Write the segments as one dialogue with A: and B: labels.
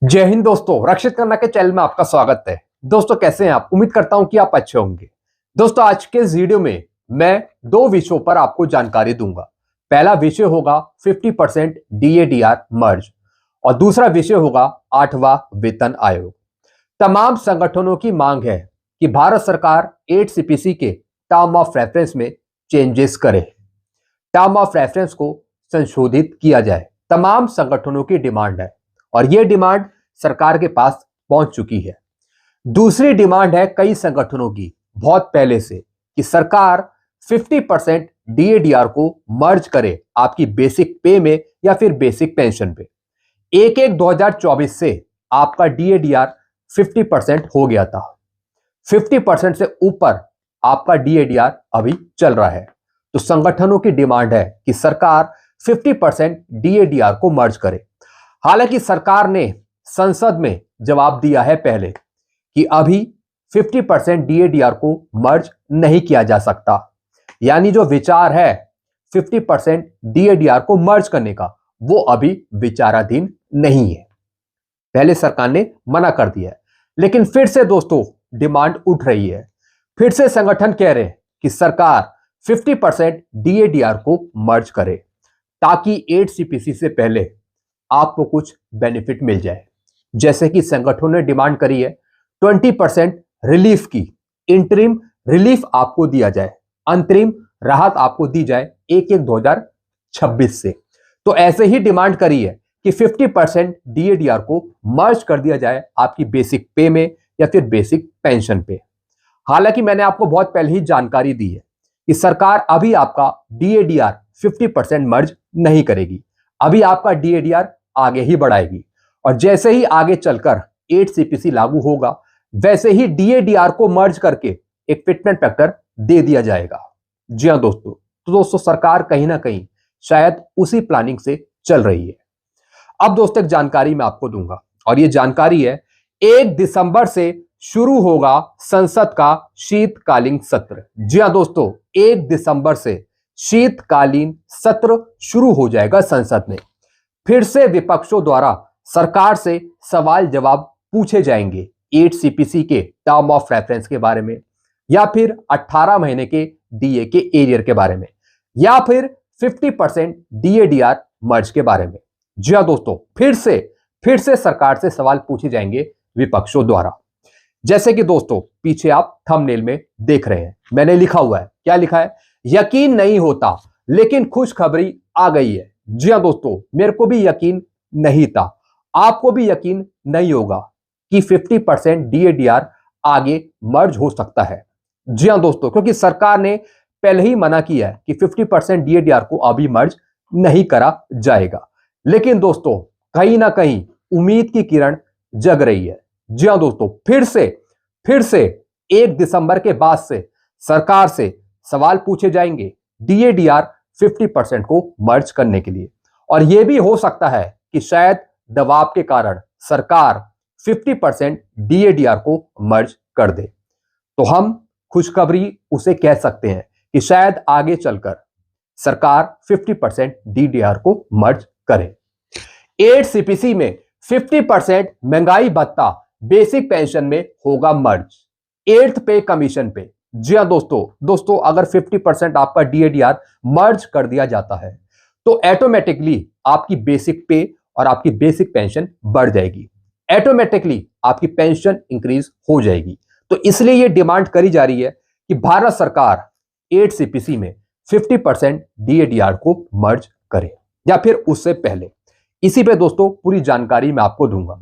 A: जय हिंद दोस्तों, रक्षित करना के चैनल में आपका स्वागत है। दोस्तों कैसे हैं आप? उम्मीद करता हूं कि आप अच्छे होंगे। दोस्तों आज के इस वीडियो में मैं दो विषयों पर आपको जानकारी दूंगा। पहला विषय होगा 50% डीएडीआर मर्ज और दूसरा विषय होगा 8वां वेतन आयोग। तमाम संगठनों की मांग है कि भारत सरकार 8 सीपीसी के टर्म ऑफ रेफरेंस में चेंजेस करे, टर्म ऑफ रेफरेंस को संशोधित किया जाए। तमाम संगठनों की डिमांड है और यह डिमांड सरकार के पास पहुंच चुकी है। दूसरी डिमांड है कई संगठनों की बहुत पहले से कि सरकार 50% डीएडीआर को मर्ज करे आपकी बेसिक पे में या फिर बेसिक पेंशन पे। 1/1/2024 से आपका डीएडीआर 50% हो गया था। 50% से ऊपर आपका डीएडीआर अभी चल रहा है। तो संगठनों की डिमांड है कि सरकार 50% डीएडीआर को मर्ज करे। हालांकि सरकार ने संसद में जवाब दिया है पहले कि अभी 50% डीएडीआर को मर्ज नहीं किया जा सकता, यानी जो विचार है 50% डीएडीआर को मर्ज करने का वो अभी विचाराधीन नहीं है। पहले सरकार ने मना कर दिया है, लेकिन फिर से दोस्तों डिमांड उठ रही है। फिर से संगठन कह रहे हैं कि सरकार 50% डीएडीआर को मर्ज करे ताकि 8 सीपीसी से पहले आपको कुछ बेनिफिट मिल जाए। जैसे कि संगठनों ने डिमांड करी है 20% रिलीफ की, इंटरिम रिलीफ आपको दिया जाए, अंतरिम राहत आपको दी जाए 1/1/2026 से। तो ऐसे ही डिमांड करी है कि 50% डीएडीआर को मर्ज कर दिया जाए आपकी बेसिक पे में या फिर बेसिक पेंशन पे। हालांकि मैंने आपको बहुत पहले ही जानकारी दी है कि सरकार अभी आपका डीएडीआर 50% मर्ज नहीं करेगी, अभी आपका डीएडीआर आगे ही बढ़ाएगी और जैसे ही आगे चलकर 8 सीपीसी लागू होगा वैसे ही डीएडीआर को मर्ज करके एक फिटमेंट फैक्टर दे दिया जाएगा। जी हां दोस्तों, तो दोस्तों सरकार कहीं ना कहीं शायद उसी प्लानिंग से चल रही है। अब दोस्तों एक जानकारी मैं आपको दूंगा और ये जानकारी है 1 दिसंबर से शुरू होगा संसद का शीतकालीन सत्र। जी हां दोस्तों, 1 दिसंबर से शीतकालीन सत्र शुरू हो जाएगा संसद में। फिर से विपक्षों द्वारा सरकार से सवाल जवाब पूछे जाएंगे 8 सीपीसी के टर्म ऑफ रेफरेंस के बारे में, या फिर 18 महीने के डीए के एरियर के बारे में, या फिर 50% डीएडीआर मर्ज के बारे में। जी हां दोस्तों, फिर से सरकार से सवाल पूछे जाएंगे विपक्षों द्वारा। जैसे कि दोस्तों पीछे आप थंबनेल में देख रहे हैं, मैंने लिखा हुआ है, क्या लिखा है? यकीन नहीं होता लेकिन खुशखबरी आ गई है। जी हां दोस्तों, मेरे को भी यकीन नहीं था, आपको भी यकीन नहीं होगा कि 50% डीएडीआर आगे मर्ज हो सकता है। जी हां दोस्तों, क्योंकि सरकार ने पहले ही मना किया है कि 50% डीएडीआर को अभी मर्ज नहीं करा जाएगा। लेकिन दोस्तों कहीं ना कहीं उम्मीद की किरण जग रही है। जी हां दोस्तों, फिर से 1 दिसंबर के बाद से सरकार से सवाल पूछे जाएंगे डीएडीआर 50% को मर्ज करने के लिए, और यह भी हो सकता है कि शायद दबाव के कारण सरकार 50% डीएडीआर को मर्ज कर दे। तो हम खुशखबरी उसे कह सकते हैं कि शायद आगे चलकर सरकार 50% डीडीआर को मर्ज करे। 8 सीपीसी में 50% महंगाई भत्ता बेसिक पेंशन में होगा मर्ज 8th पे कमीशन पे। जी हां दोस्तों अगर 50% आपका डीएडीआर मर्ज कर दिया जाता है तो ऑटोमेटिकली आपकी बेसिक पे और आपकी बेसिक पेंशन बढ़ जाएगी, ऑटोमेटिकली आपकी पेंशन इंक्रीज हो जाएगी। तो इसलिए यह डिमांड करी जा रही है कि भारत सरकार 8 सीपीसी में 50% डीएडीआर को मर्ज करे या फिर उससे पहले। इसी पे दोस्तों पूरी जानकारी मैं आपको दूंगा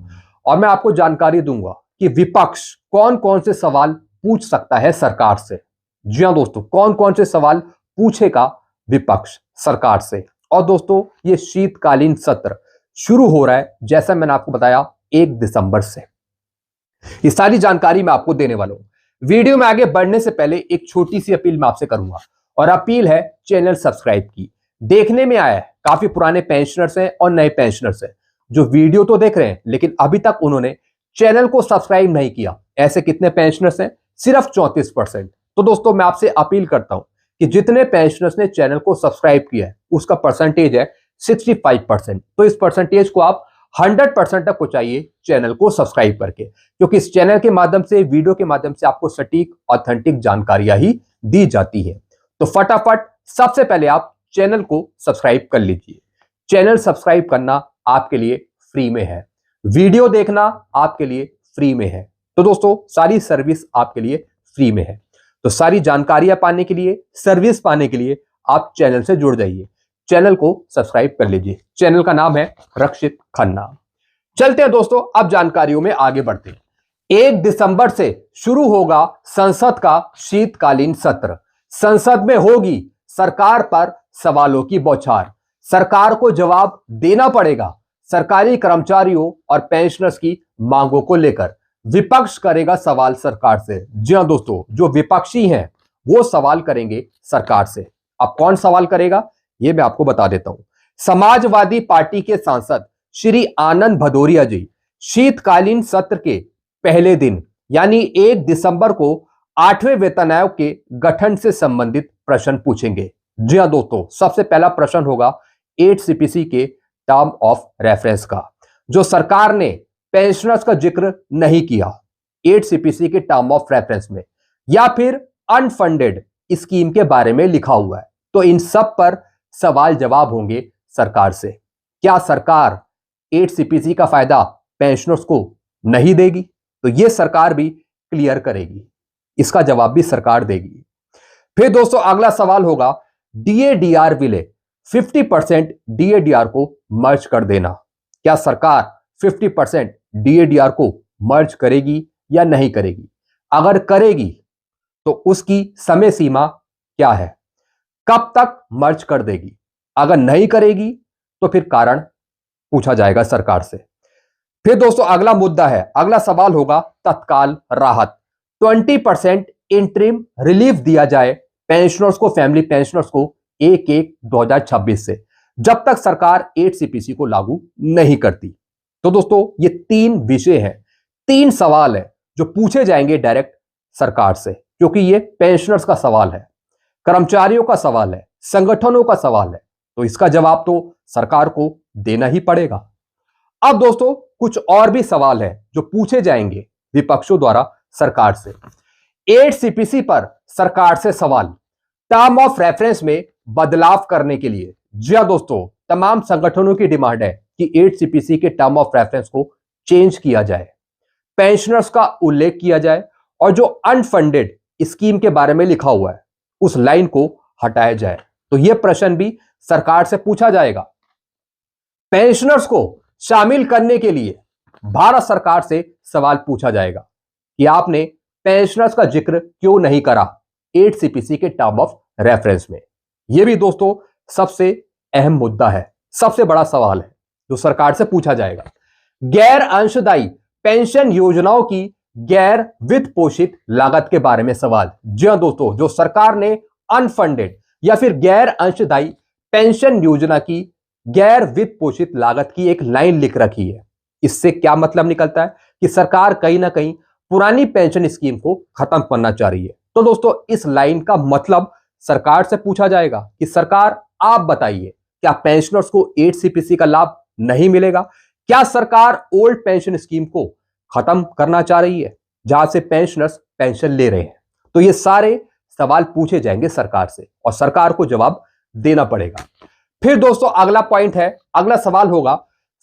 A: और मैं आपको जानकारी दूंगा कि विपक्ष कौन कौन से सवाल पूछ सकता है सरकार से। जी हां दोस्तों, कौन कौन से सवाल पूछेगा विपक्ष सरकार से। और दोस्तों ये शीतकालीन सत्र शुरू हो रहा है, जैसा मैंने आपको बताया 1 दिसंबर से। ये सारी जानकारी मैं आपको देने वाला हूं। वीडियो में आगे बढ़ने से पहले एक छोटी सी अपील मैं आपसे करूंगा, और अपील है चैनल सब्सक्राइब की। देखने में आया है काफी पुराने पेंशनर्स हैं और नए पेंशनर्स हैं जो वीडियो तो देख रहे हैं लेकिन अभी तक उन्होंने चैनल को सब्सक्राइब नहीं किया। ऐसे कितने पेंशनर्स हैं? सिर्फ 34%। तो दोस्तों मैं आपसे अपील करता हूं कि जितने पेंशनर्स ने चैनल को सब्सक्राइब किया है उसका परसेंटेज है 65%। तो इस परसेंटेज को आप 100% तक पहुंचाइए चैनल को सब्सक्राइब करके, क्योंकि इस चैनल के माध्यम से, वीडियो के माध्यम से आपको सटीक ऑथेंटिक जानकारियां ही दी जाती है। तो फटाफट सबसे पहले आप चैनल को सब्सक्राइब कर लीजिए। चैनल सब्सक्राइब करना आपके लिए फ्री में है, वीडियो देखना आपके लिए फ्री में है। तो दोस्तों सारी सर्विस आपके लिए फ्री में है। तो सारी जानकारियां पाने के लिए, सर्विस पाने के लिए आप चैनल से जुड़ जाइए, चैनल को सब्सक्राइब कर लीजिए। चैनल का नाम है रक्षित खन्ना। चलते हैं दोस्तों, अब जानकारियों में आगे बढ़ते हैं। 1 दिसंबर से शुरू होगा संसद का शीतकालीन सत्र। संसद में होगी सरकार पर सवालों की बौछार। सरकार को जवाब देना पड़ेगा सरकारी कर्मचारियों और पेंशनर्स की मांगों को लेकर। विपक्ष करेगा सवाल सरकार से। जी हां दोस्तों, जो विपक्षी हैं वो सवाल करेंगे सरकार से। अब कौन सवाल करेगा ये मैं आपको बता देता हूं। समाजवादी पार्टी के सांसद श्री आनंद भदौरिया जी शीतकालीन सत्र के पहले दिन यानी 1 दिसंबर को 8वें वेतन आयोग के गठन से संबंधित प्रश्न पूछेंगे। जी हां दोस्तों, सबसे पहला प्रश्न होगा 8 सीपीसी के टर्म ऑफ रेफरेंस का, जो सरकार ने पेंशनर्स का जिक्र नहीं किया 8 सीपीसी के टर्म ऑफ रेफरेंस में, या फिर अनफंडेड स्कीम के बारे में लिखा हुआ है। तो इन सब पर सवाल जवाब होंगे सरकार से। क्या सरकार 8 सीपीसी का फायदा पेंशनर्स को नहीं देगी? तो यह सरकार भी क्लियर करेगी, इसका जवाब भी सरकार देगी। फिर दोस्तों अगला सवाल होगा डीएडीआर विलय 50% डीएडीआर को मर्ज कर देना। क्या सरकार 50% डीएडीआर को मर्ज करेगी या नहीं करेगी? अगर करेगी तो उसकी समय सीमा क्या है, कब तक मर्ज कर देगी? अगर नहीं करेगी तो फिर कारण पूछा जाएगा सरकार से। फिर दोस्तों अगला मुद्दा है, अगला सवाल होगा तत्काल राहत। 20% इंटरिम रिलीफ दिया जाए पेंशनर्स को, फैमिली पेंशनर्स को 1/1/2026 से, जब तक सरकार 8 सीपीसी को लागू नहीं करती। तो दोस्तों ये 3 विषय हैं, 3 सवाल है जो पूछे जाएंगे डायरेक्ट सरकार से, क्योंकि ये पेंशनर्स का सवाल है, कर्मचारियों का सवाल है, संगठनों का सवाल है। तो इसका जवाब तो सरकार को देना ही पड़ेगा। अब दोस्तों कुछ और भी सवाल है जो पूछे जाएंगे विपक्षों द्वारा सरकार से। 8 सीपीसी पर सरकार से सवाल, टर्म ऑफ रेफरेंस में बदलाव करने के लिए। जी हां दोस्तों, तमाम संगठनों की डिमांड है कि 8 सीपीसी के टर्म ऑफ रेफरेंस को चेंज किया जाए, पेंशनर्स का उल्लेख किया जाए, और जो अनफंडेड स्कीम के बारे में लिखा हुआ है उस लाइन को हटाया जाए। तो यह प्रश्न भी सरकार से पूछा जाएगा। पेंशनर्स को शामिल करने के लिए भारत सरकार से सवाल पूछा जाएगा कि आपने पेंशनर्स का जिक्र क्यों नहीं करा 8 सीपीसी के टर्म ऑफ रेफरेंस में। यह भी दोस्तों सबसे अहम मुद्दा है, सबसे बड़ा सवाल है जो सरकार से पूछा जाएगा। गैर अंशदायी पेंशन योजनाओं की गैर वित्त पोषित लागत के बारे में सवाल। जी हां दोस्तों, जो सरकार ने अनफंडेड या फिर गैर अंशदायी पेंशन योजना की गैर वित्त पोषित लागत की एक लाइन लिख रखी है, इससे क्या मतलब निकलता है कि सरकार कहीं ना कहीं पुरानी पेंशन स्कीम को खत्म करना चाह रही है। तो दोस्तों इस लाइन का मतलब सरकार से पूछा जाएगा कि सरकार आप बताइए, क्या पेंशनर्स को 8 सीपीसी का लाभ नहीं मिलेगा? क्या सरकार ओल्ड पेंशन स्कीम को खत्म करना चाह रही है जहां से पेंशनर्स पेंशन ले रहे हैं? तो ये सारे सवाल पूछे जाएंगे सरकार से और सरकार को जवाब देना पड़ेगा। फिर दोस्तों अगला पॉइंट है, अगला सवाल होगा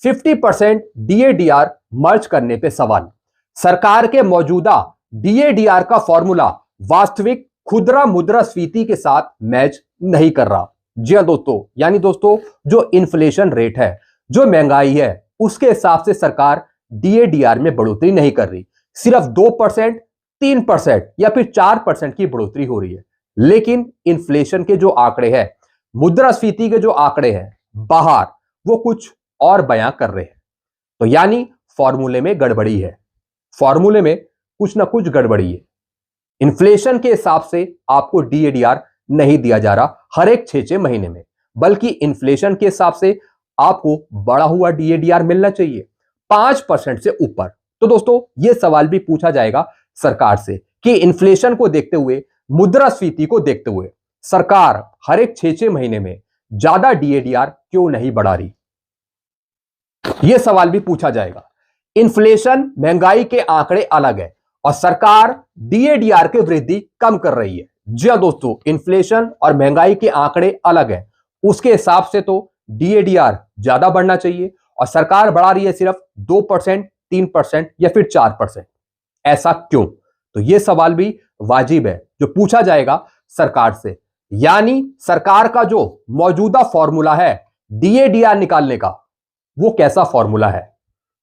A: 50% डीएडीआर मर्ज करने पे सवाल। सरकार के मौजूदा डीएडीआर का फॉर्मूला वास्तविक खुदरा मुद्रास्फीति के साथ मैच नहीं कर रहा। जी हां दोस्तों, यानी दोस्तों जो इन्फ्लेशन रेट है, जो महंगाई है, उसके हिसाब से सरकार डीएडीआर में बढ़ोतरी नहीं कर रही। सिर्फ 2%, 3% या फिर 4% की बढ़ोतरी हो रही है। लेकिन इन्फ्लेशन के जो आंकड़े हैं, मुद्रास्फीति के जो आंकड़े हैं बाहर, वो कुछ और बयां कर रहे हैं। तो यानी फॉर्मूले में गड़बड़ी है, फॉर्मूले में कुछ ना कुछ गड़बड़ी है। इन्फ्लेशन के हिसाब से आपको डीएडीआर नहीं दिया जा रहा हर एक 6-6 महीने में, बल्कि इन्फ्लेशन के हिसाब से आपको बढ़ा हुआ डीएडीआर मिलना चाहिए 5% से ऊपर। तो दोस्तों यह सवाल भी पूछा जाएगा सरकार से कि इन्फ्लेशन को देखते हुए, मुद्रास्फीति को देखते हुए सरकार हर एक 6-6 महीने में ज्यादा डीएडीआर क्यों नहीं बढ़ा रही। यह सवाल भी पूछा जाएगा। इन्फ्लेशन, महंगाई के आंकड़े अलग है और सरकार डीएडीआर की वृद्धि कम कर रही है। जी हां दोस्तों, इन्फ्लेशन और महंगाई के आंकड़े अलग है, उसके हिसाब से तो डीएडीआर ज्यादा बढ़ना चाहिए और सरकार बढ़ा रही है सिर्फ 2%, 3% या फिर 4%। ऐसा क्यों? तो यह सवाल भी वाजिब है जो पूछा जाएगा सरकार से। यानी सरकार का जो मौजूदा फॉर्मूला है डीएडीआर निकालने का, वो कैसा फॉर्मूला है?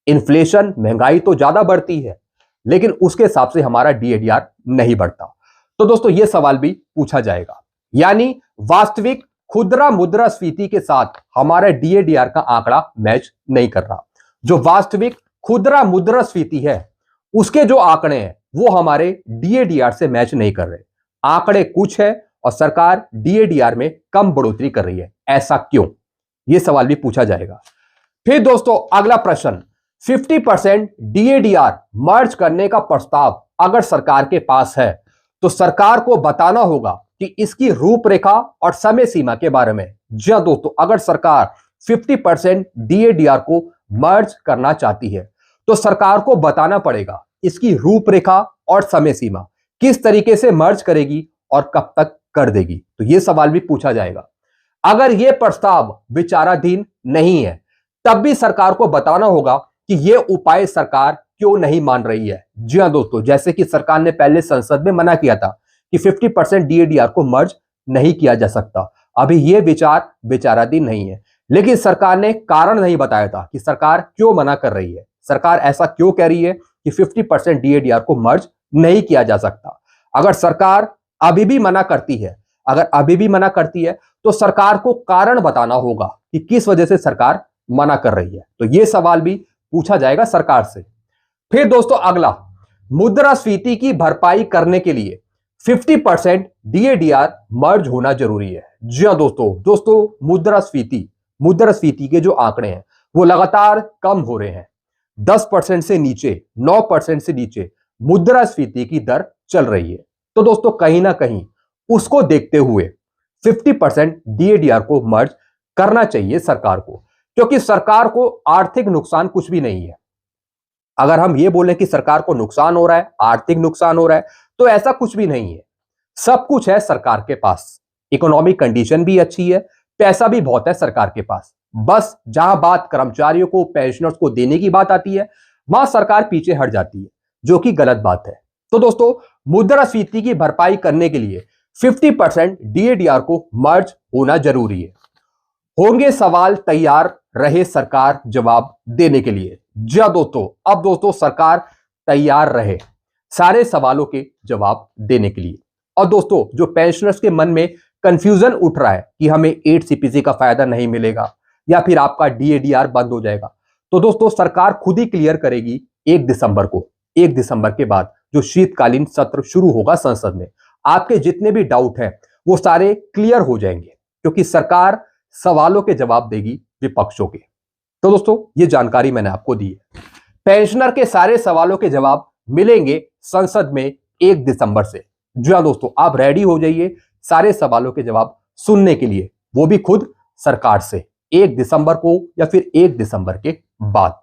A: इन्फ्लेशन, महंगाई तो ज्यादा बढ़ती है लेकिन उसके हिसाब से हमारा डीएडीआर नहीं बढ़ता। तो दोस्तों यह सवाल भी पूछा जाएगा। यानी वास्तविक खुदरा मुद्रास्फीति के साथ हमारा डीएडीआर का आंकड़ा मैच नहीं कर रहा। जो वास्तविक खुदरा मुद्रास्फीति है उसके जो आंकड़े हैं वो हमारे डीएडीआर से मैच नहीं कर रहे। आंकड़े कुछ है और सरकार डीएडीआर में कम बढ़ोतरी कर रही है, ऐसा क्यों? यह सवाल भी पूछा जाएगा। फिर दोस्तों अगला प्रश्न, 50% डीएडीआर मर्ज करने का प्रस्ताव अगर सरकार के पास है तो सरकार को बताना होगा कि इसकी रूपरेखा और समय सीमा के बारे में। जी हां दोस्तों, अगर सरकार 50% डीएडीआर को मर्ज करना चाहती है तो सरकार को बताना पड़ेगा इसकी रूपरेखा और समय सीमा, किस तरीके से मर्ज करेगी और कब तक कर देगी। तो यह सवाल भी पूछा जाएगा। अगर यह प्रस्ताव विचाराधीन नहीं है तब भी सरकार को बताना होगा कि यह उपाय सरकार क्यों नहीं मान रही है। जी हां दोस्तों, जैसे कि सरकार ने पहले संसद में मना किया था कि 50% डीएडीआर को मर्ज नहीं किया जा सकता, अभी यह विचार विचाराधीन नहीं है, लेकिन सरकार ने कारण नहीं बताया था कि सरकार क्यों मना कर रही है। सरकार ऐसा क्यों कह रही है कि 50% डीएडीआर को मर्ज नहीं किया जा सकता। अगर सरकार अभी भी मना करती है, तो सरकार को कारण बताना होगा कि किस वजह से सरकार मना कर रही है। तो यह सवाल भी पूछा जाएगा सरकार से। फिर दोस्तों अगला, मुद्रास्फीति की भरपाई करने के लिए 50% डीएडीआर मर्ज होना जरूरी है। जी हां दोस्तों, मुद्रास्फीति के जो आंकड़े हैं वो लगातार कम हो रहे हैं। 10% से नीचे, 9% से नीचे मुद्रास्फीति की दर चल रही है। तो दोस्तों कहीं ना कहीं उसको देखते हुए 50% डीएडीआर को मर्ज करना चाहिए सरकार को, क्योंकि सरकार को आर्थिक नुकसान कुछ भी नहीं है। अगर हम ये बोलें कि सरकार को नुकसान हो रहा है, आर्थिक नुकसान हो रहा है, तो ऐसा कुछ भी नहीं है। सब कुछ है सरकार के पास, इकोनॉमिक कंडीशन भी अच्छी है, पैसा भी बहुत है सरकार के पास। बस जहां बात कर्मचारियों को, पेंशनर्स को देने की बात आती है, वहां सरकार पीछे हट जाती है, जो कि गलत बात है। तो दोस्तों मुद्रास्फीति की भरपाई करने के लिए 50% डीएडीआर को मर्ज होना जरूरी है। होंगे सवाल तैयार, रहे सरकार जवाब देने के लिए। जी हां दोस्तों, अब दोस्तों सरकार तैयार रहे सारे सवालों के जवाब देने के लिए। और दोस्तों जो पेंशनर्स के मन में कंफ्यूजन उठ रहा है कि हमें 8 सीपीसी का फायदा नहीं मिलेगा या फिर आपका डीएडीआर बंद हो जाएगा, तो दोस्तों सरकार खुद ही क्लियर करेगी 1 दिसंबर को। 1 दिसंबर के बाद जो शीतकालीन सत्र शुरू होगा संसद में, आपके जितने भी डाउट हैं वो सारे क्लियर हो जाएंगे, क्योंकि सरकार सवालों के जवाब देगी विपक्षों के। तो दोस्तों ये जानकारी मैंने आपको दी है। पेंशनर के सारे सवालों के जवाब मिलेंगे संसद में 1 दिसंबर से। जी हां दोस्तों, आप रेडी हो जाइए सारे सवालों के जवाब सुनने के लिए, वो भी खुद सरकार से, 1 दिसंबर को या फिर 1 दिसंबर के बाद।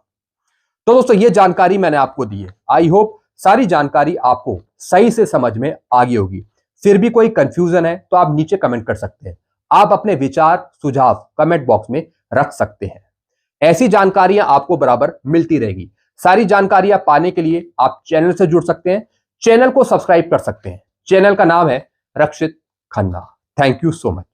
A: तो दोस्तों ये जानकारी मैंने आपको दी है। आई होप सारी जानकारी आपको सही से समझ में आ गई होगी। फिर भी कोई कंफ्यूजन है तो आप नीचे कमेंट कर सकते हैं। आप अपने विचार सुझाव कमेंट बॉक्स में रख सकते हैं। ऐसी जानकारियां आपको बराबर मिलती रहेगी। सारी जानकारियां पाने के लिए आप चैनल से जुड़ सकते हैं, चैनल को सब्सक्राइब कर सकते हैं। चैनल का नाम है Rakshit Khanna. Thank you so much.